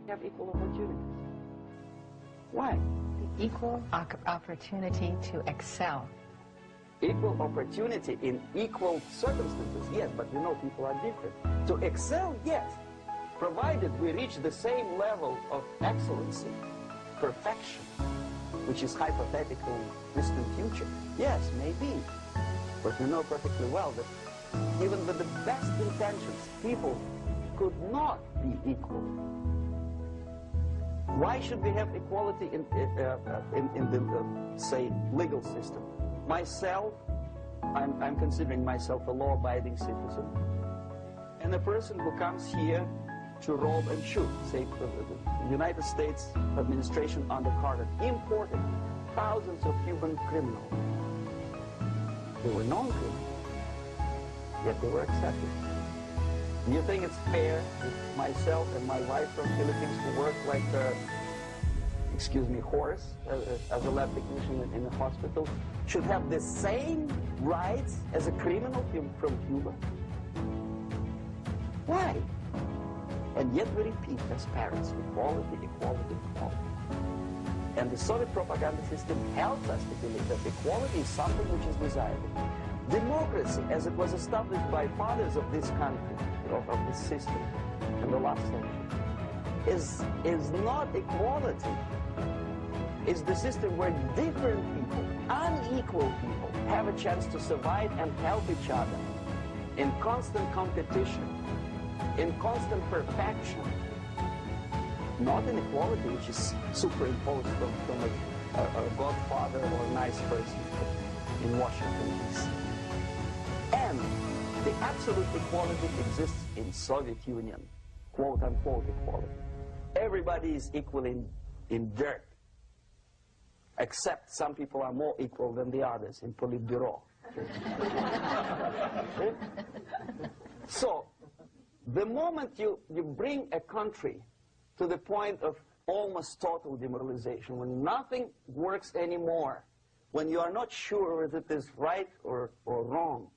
have equal opportunities. Why? The equal opportunity to excel. Equal opportunity in equal circumstances, yes, but you know people are different. To excel, yes, provided we reach the same level of excellency, perfection, which is hypothetical distant future. Yes, maybe. But we know perfectly well that even with the best intentions, people could not be equal. Why should we have equality in the, say, legal system? Myself, I'm considering myself a law-abiding citizen. And a person who comes here to rob and shoot, say, the United States administration under Carter imported thousands of Cuban criminals. They were non-criminals, yet they were accepted. Do you think it's fair if myself and my wife from Philippines who work like excuse me, horse, as a lab technician in a hospital, should have the same rights as a criminal from Cuba? Why? And yet we repeat as parents, equality, equality, equality. And the Soviet propaganda system helps us to believe that equality is something which is desirable. Democracy, as it was established by fathers of this country, of this system in the last century, is not equality. It's the system where different people, unequal people, have a chance to survive and help each other in constant competition, in constant perfection, not in equality which is superimposed from a godfather or a nice person in Washington, D.C. And the absolute equality exists in Soviet Union, quote-unquote equality. Everybody is equal in dirt, except some people are more equal than the others in Politburo. So, the moment you bring a country to the point of almost total demoralization, when nothing works anymore, when you are not sure whether it is right or wrong,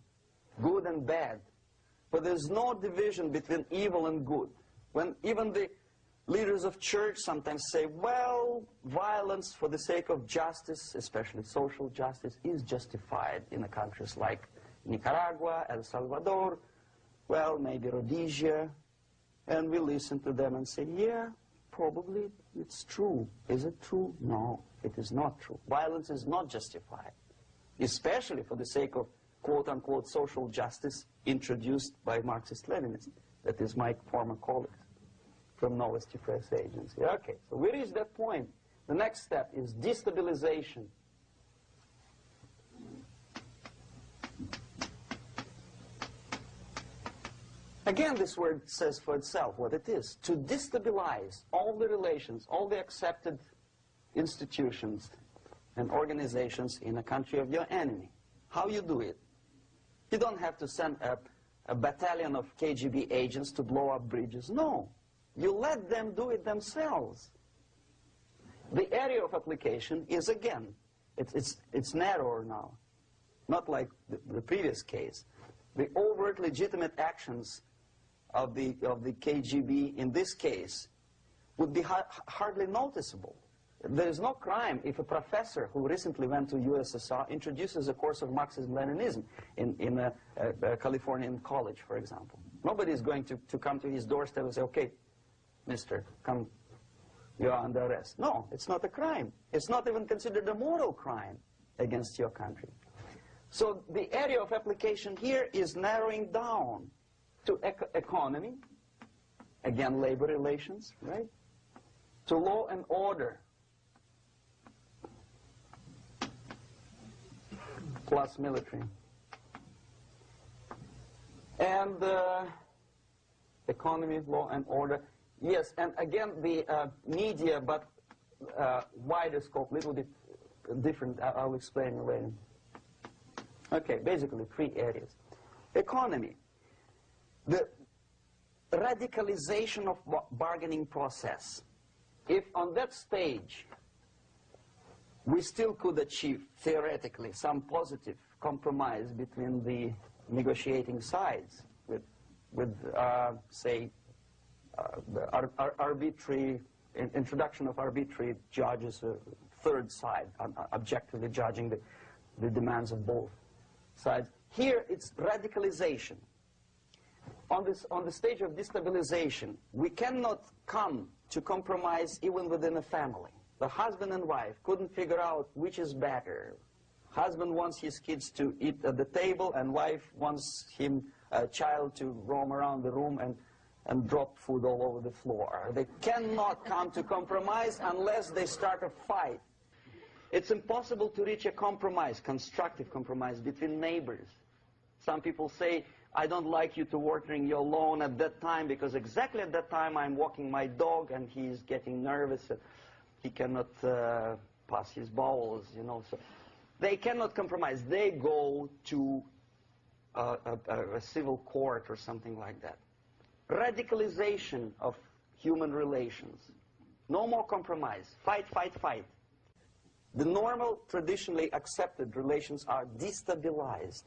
good and bad, but there's no division between evil and good, when even the leaders of church sometimes say, well, violence for the sake of justice, especially social justice, is justified in countries like Nicaragua, El Salvador, well, maybe Rhodesia, and we listen to them and say, yeah, probably it's true. Is it true? No, it is not true. Violence is not justified, especially for the sake of quote-unquote social justice introduced by Marxist-Leninists. That is my former colleagues from Novosti Press Agency. Okay, so we reached that point. The next step is destabilization. Again, this word says for itself what it is. To destabilize all the relations, all the accepted institutions and organizations in a country of your enemy. How you do it? You don't have to send a battalion of KGB agents to blow up bridges. No. You let them do it themselves. The area of application is, again, it's narrower now. Not like the previous case. The overt legitimate actions of the KGB in this case would be hardly noticeable. There is no crime if a professor who recently went to USSR introduces a course of Marxism-Leninism in a Californian college, for example. Nobody is going to come to his doorstep and say, okay, mister, come, you are under arrest. No, it's not a crime. It's not even considered a moral crime against your country. So the area of application here is narrowing down to economy, again, labor relations, right? To law and order, plus military. And economy, law and order. Yes, and again, the media, but wider scope, little bit different. I'll explain later. Okay, basically 3 areas. Economy. The radicalization of bargaining process. If on that stage we still could achieve, theoretically, some positive compromise between the negotiating sides with say, arbitrary, introduction of arbitrary judges, third side, objectively judging the demands of both sides. Here it's radicalization. On the stage of destabilization, we cannot come to compromise even within a family. The husband and wife couldn't figure out which is better. Husband wants his kids to eat at the table, and wife wants a child to roam around the room and drop food all over the floor. They cannot come to compromise unless they start a fight. It's impossible to reach a compromise, constructive compromise, between neighbors. Some people say, I don't like you to watering your lawn at that time because exactly at that time I'm walking my dog and he's getting nervous. He cannot pass his bowels, you know. So they cannot compromise. They go to a civil court or something like that. Radicalization of human relations. No more compromise. Fight, fight, fight. The normal, traditionally accepted relations are destabilized.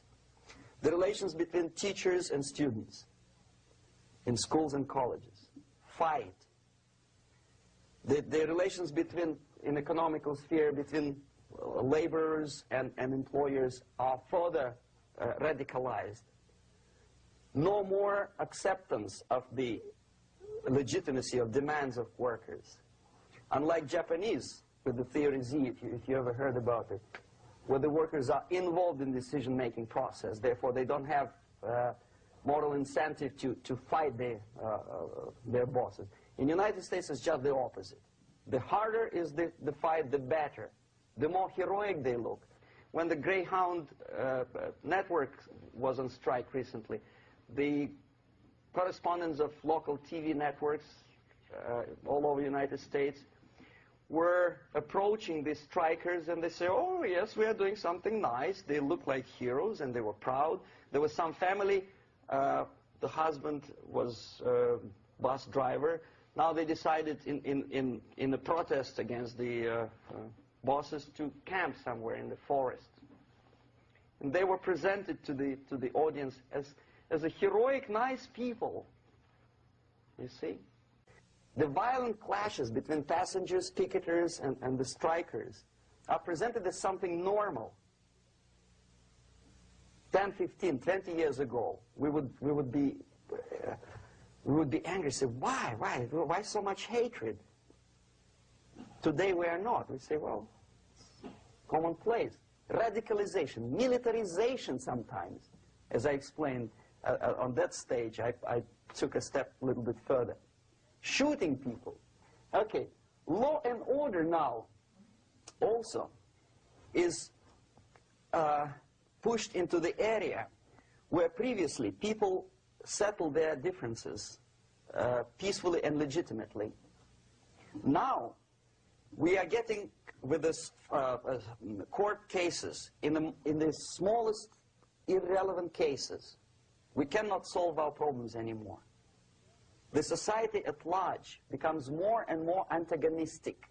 The relations between teachers and students in schools and colleges. Fight. The relations in economical sphere between laborers and employers are further radicalized. No more acceptance of the legitimacy of demands of workers. Unlike Japanese, with the theory Z, if you ever heard about it, where the workers are involved in decision-making process, therefore they don't have moral incentive to fight their bosses. In the United States, it's just the opposite. The harder is the fight, the better. The more heroic they look. When the Greyhound network was on strike recently, the correspondents of local TV networks all over the United States were approaching the strikers, and they say, oh yes, we are doing something nice. They look like heroes and they were proud. There was some family, the husband was a bus driver. Now they decided in a protest against the bosses to camp somewhere in the forest. And they were presented to the audience as a heroic, nice people, you see. The violent clashes between passengers, picketers, and the strikers are presented as something normal. 10, 15, 20 years ago, we would be angry, say, why so much hatred? Today we are not. We say, well, it's commonplace. Radicalization, militarization sometimes. As I explained on that stage, I took a step a little bit further. Shooting people. Okay, law and order now also is pushed into the area where previously people settled their differences peacefully and legitimately. Now we are getting with this court cases in the smallest irrelevant cases. We cannot solve our problems anymore. The society at large becomes more and more antagonistic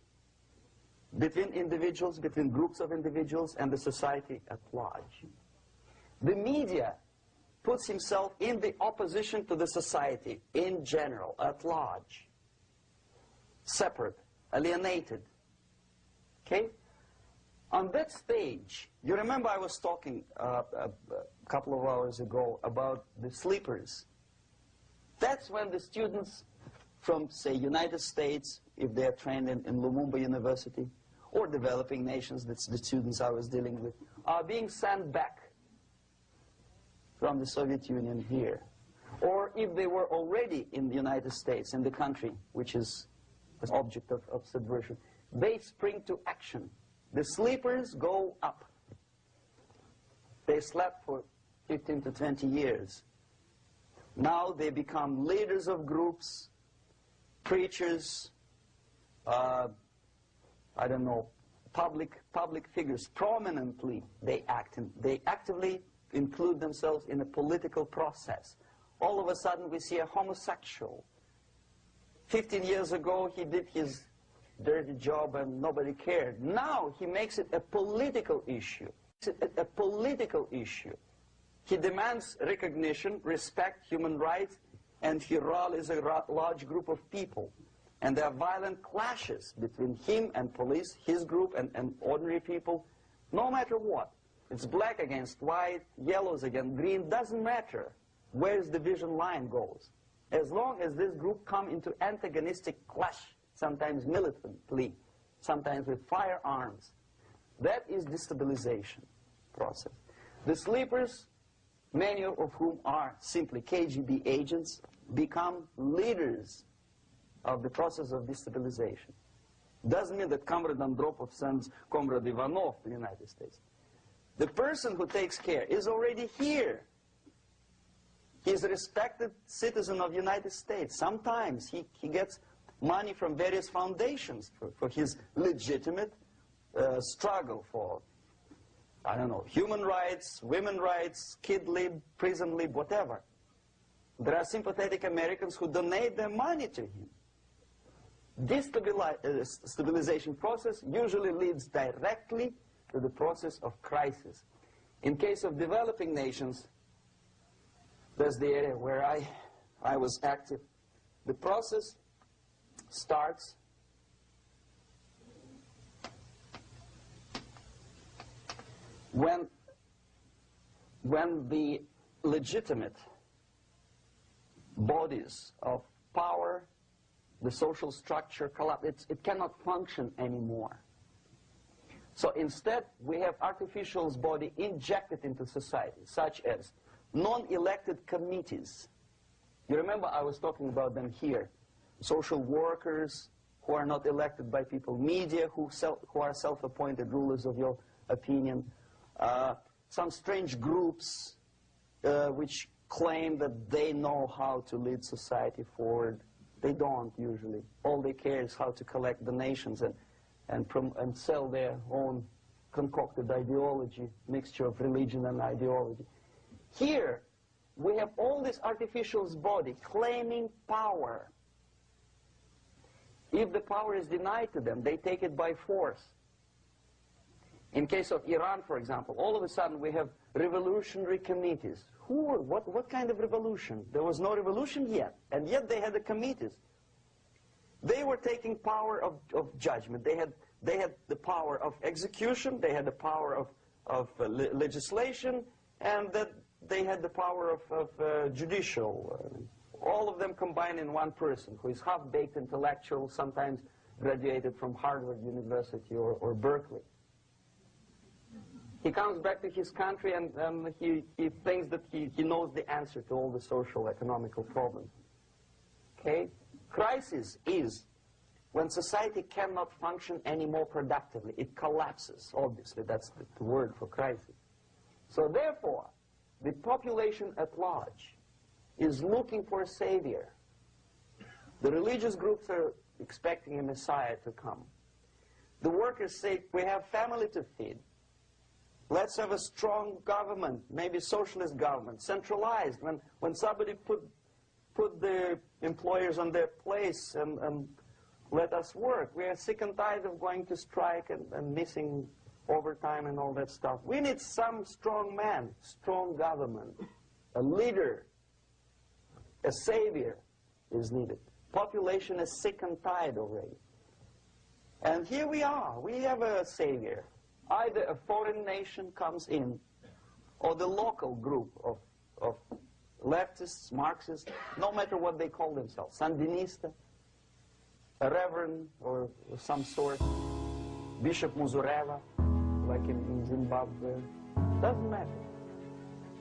between individuals, between groups of individuals, and the society at large. The media puts himself in the opposition to the society in general, at large. Separate, alienated. Okay? On that stage, you remember I was talking a couple of hours ago about the sleepers. That's when the students from, say, United States, if they are trained in Lumumba University, or developing nations, that's the students I was dealing with, are being sent back from the Soviet Union here. Or if they were already in the United States, in the country, which is the object of subversion, they spring to action. The sleepers go up. They slept for 15 to 20 years. Now they become leaders of groups, preachers, I don't know, public figures. Prominently they actively include themselves in a political process. All of a sudden we see a homosexual. 15 years ago he did his dirty job and nobody cared. Now he makes it a political issue. A political issue. He demands recognition, respect, human rights. and he rallies a large group of people. And there are violent clashes between him and police, his group and ordinary people, no matter what. It's black against white, yellows against green, doesn't matter where the division line goes. As long as this group come into antagonistic clash, sometimes militantly, sometimes with firearms, that is destabilization process. The sleepers, many of whom are simply KGB agents, become leaders of the process of destabilization. Doesn't mean that Comrade Andropov sends Comrade Ivanov to the United States. The person who takes care is already here. He's a respected citizen of the United States. Sometimes he gets money from various foundations for his legitimate struggle for, I don't know, human rights, women's rights, kid lib, prison lib, whatever. There are sympathetic Americans who donate their money to him. This stabilization process usually leads directly to the process of crisis. In case of developing nations, that's the area where I was active. The process starts when the legitimate bodies of power, the social structure collapse, it cannot function anymore. So instead, we have artificial body injected into society, such as non-elected committees. You remember I was talking about them here. Social workers who are not elected by people, media who are self-appointed rulers of your opinion, some strange groups which claim that they know how to lead society forward. They don't usually. All they care is how to collect donations and sell their own concocted ideology, mixture of religion and ideology. Here, we have all this artificial body claiming power. If the power is denied to them, they take it by force. In case of Iran, for example, all of a sudden we have revolutionary committees. What kind of revolution? There was no revolution yet, and yet they had the committees. They were taking power of judgment. They had the power of execution, they had the power of legislation, and that they had the power of judicial. All of them combined in one person, who is half-baked intellectual, sometimes graduated from Harvard University or Berkeley. He comes back to his country and he thinks that he knows the answer to all the social, economical problems. Okay? Crisis is when society cannot function any more productively. It collapses, obviously. That's the word for crisis. So therefore, the population at large is looking for a savior. The religious groups are expecting a Messiah to come. The workers say, we have family to feed. Let's have a strong government, maybe socialist government, centralized. When somebody put the employers on their place and let us work. We are sick and tired of going to strike and missing overtime and all that stuff. We need some strong man, strong government, a leader, a savior is needed. Population is sick and tired already. And here we are. We have a savior. Either a foreign nation comes in, or the local group of leftists, Marxists, no matter what they call themselves, Sandinista, a reverend or some sort, Bishop Muzureva, like in Zimbabwe, doesn't matter.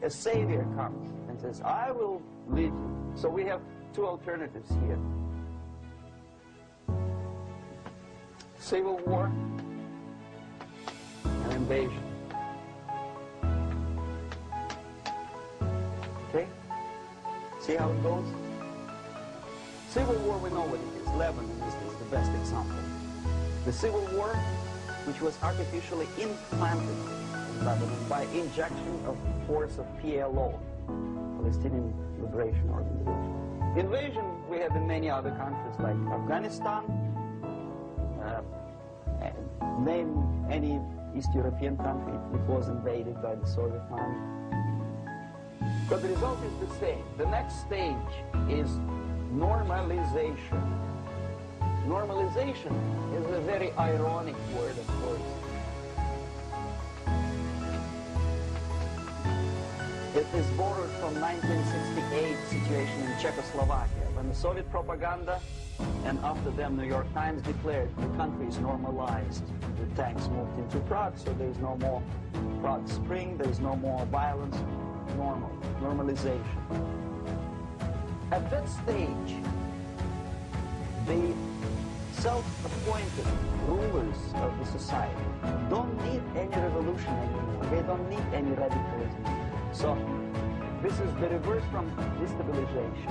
A savior comes and says, I will lead you. So we have two alternatives here. Civil war and invasion. Okay? See how it goes? Civil war, we know what it is. Lebanon is the best example. The civil war, which was artificially implanted in Lebanon by injection of force of PLO, Palestinian Liberation Organization. Invasion we have in many other countries like Afghanistan, name any East European country, it was invaded by the Soviet army. But the result is the same. The next stage is normalization. Normalization is a very ironic word, of course. It is borrowed from 1968 situation in Czechoslovakia, when the Soviet propaganda and after them New York Times declared the country is normalized. The tanks moved into Prague, so there is no more Prague Spring, there is no more violence, normalization. At that stage, the self-appointed rulers of the society don't need any revolution anymore. They don't need any radicalism. So this is the reverse from destabilization.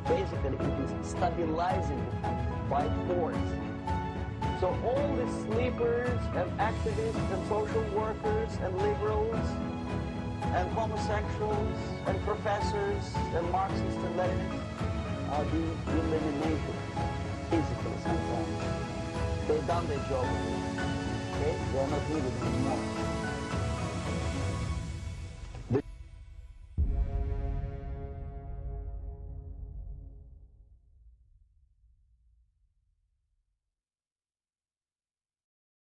Basically, it is stabilizing the country by force. So all the sleepers and activists and social workers and liberals and homosexuals and professors and Marxists and Leninists are being eliminated physically sometimes. They've done their job. Okay? They are not needed anymore.